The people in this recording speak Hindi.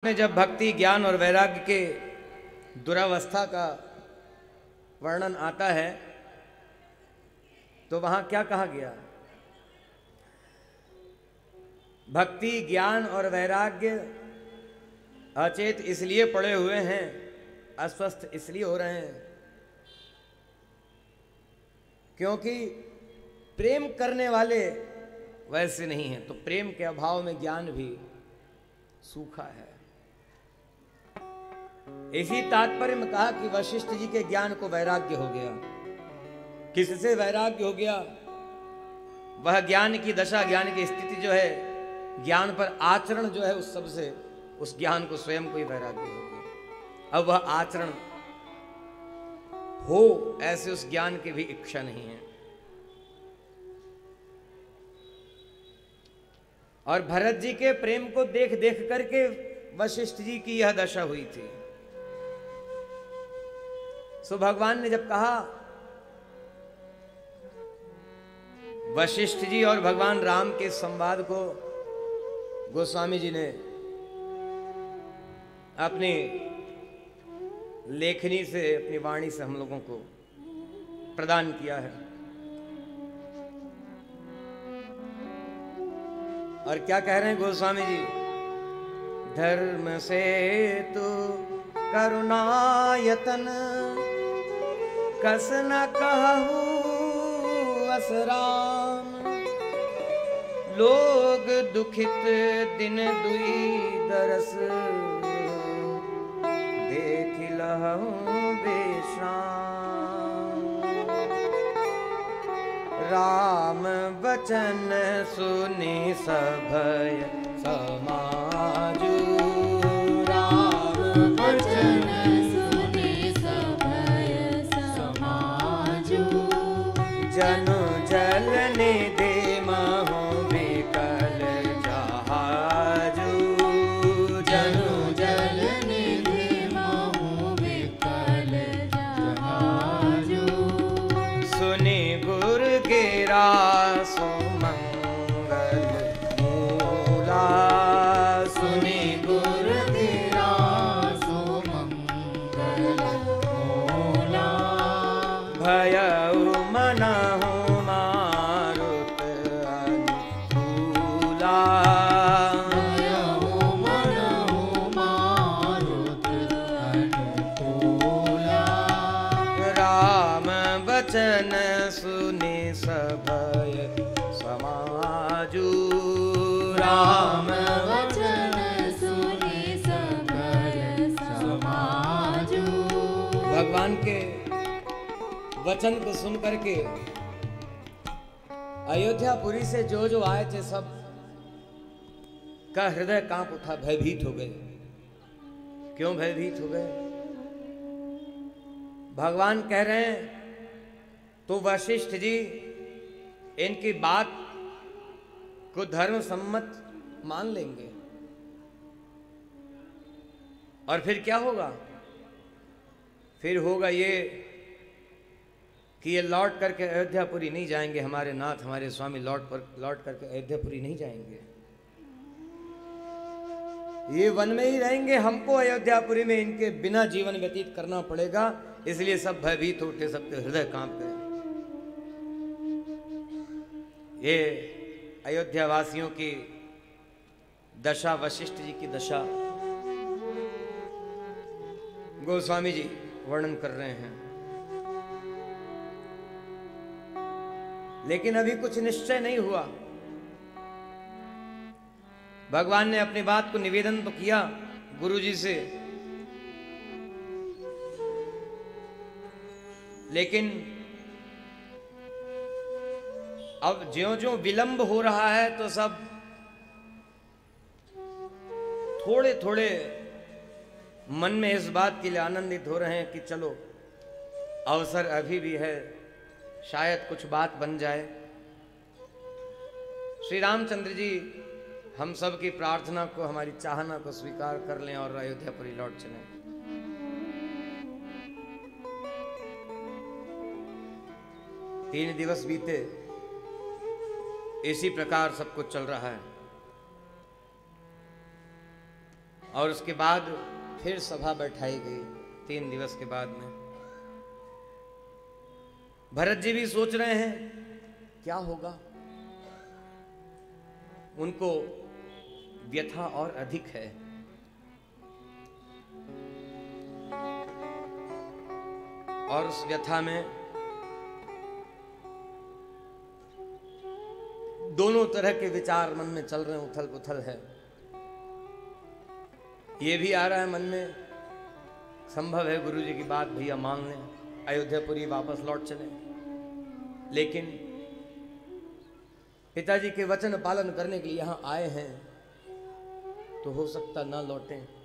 में जब भक्ति ज्ञान और वैराग्य के दुरावस्था का वर्णन आता है तो वहां क्या कहा गया? भक्ति ज्ञान और वैराग्य अचेत इसलिए पड़े हुए हैं, अस्वस्थ इसलिए हो रहे हैं क्योंकि प्रेम करने वाले वैसे नहीं हैं। तो प्रेम के अभाव में ज्ञान भी सूखा है। इसी तात्पर्य में कहा कि वशिष्ठ जी के ज्ञान को वैराग्य हो गया। किससे वैराग्य हो गया? वह ज्ञान की दशा, ज्ञान की स्थिति जो है, ज्ञान पर आचरण जो है, उस सब से उस ज्ञान को स्वयं को ही वैराग्य हो गया। अब वह आचरण हो ऐसे उस ज्ञान की भी इच्छा नहीं है। और भरत जी के प्रेम को देख देख करके वशिष्ठ जी की यह दशा हुई थी। सो भगवान ने जब कहा, वशिष्ठ जी और भगवान राम के संवाद को गोस्वामी जी ने अपनी लेखनी से, अपनी वाणी से हम लोगों को प्रदान किया है। और क्या कह रहे हैं गोस्वामी जी? धर्म से तू करुणायतन कस न कहू असराम, लोग दुखित दिन दुई दरस देख लहू बेश्राम। राम वचन सुनि सभय समाजू, राम वचन सुनि सभय समाजू। जनु जल निधि महु विकल जहाजू, जनु जल निधि महु विकल जहाजू। सुनि गुर गिरा सुमंगल मूला, सुनि गुर गिरा सुमंगल मूला। भयउ मनहु मारुत अनुकूला, भयउ मनहु मारुत अनुकूला। राम वचन सुनि सभय समाजू, राम वचन सुनि सभय समाजू। भगवान के वचन को सुन करके अयोध्यापुरी से जो जो आए थे सब का हृदय कांप उठा, भयभीत हो गए। क्यों भयभीत हो गए? भगवान कह रहे हैं तो वशिष्ठ जी इनकी बात को धर्म सम्मत मान लेंगे और फिर क्या होगा? फिर होगा ये कि ये लौट करके अयोध्यापुरी नहीं जाएंगे। हमारे नाथ, हमारे स्वामी लौट करके अयोध्यापुरी नहीं जाएंगे। ये वन में ही रहेंगे। हमको अयोध्यापुरी में इनके बिना जीवन व्यतीत करना पड़ेगा। इसलिए सब भयभीत उठे, सबके हृदय कांप गए। ये अयोध्या वासियों की दशा, वशिष्ठ जी की दशा गोस्वामी जी वर्णन कर रहे हैं। लेकिन अभी कुछ निश्चय नहीं हुआ। भगवान ने अपनी बात को निवेदन तो किया गुरु जी से, लेकिन अब ज्यों ज्यों विलंब हो रहा है तो सब थोड़े थोड़े मन में इस बात के लिए आनंदित हो रहे हैं कि चलो अवसर अभी भी है, शायद कुछ बात बन जाए। श्री रामचंद्र जी हम सब की प्रार्थना को, हमारी चाहना को स्वीकार कर लें और अयोध्यापुरी लौट चलें। 3 दिवस बीते, इसी प्रकार सब कुछ चल रहा है। और उसके बाद फिर सभा बैठाई गई 3 दिवस के बाद में। भरत जी भी सोच रहे हैं क्या होगा, उनको व्यथा और अधिक है। और उस व्यथा में दोनों तरह के विचार मन में चल रहे हैं, उथल पुथल है। ये भी आ रहा है मन में, संभव है गुरु जी की बात भैया मान लें, अयोध्यापुरी वापस लौट चले, लेकिन पिताजी के वचन पालन करने के लिए यहां आए हैं तो हो सकता ना लौटें।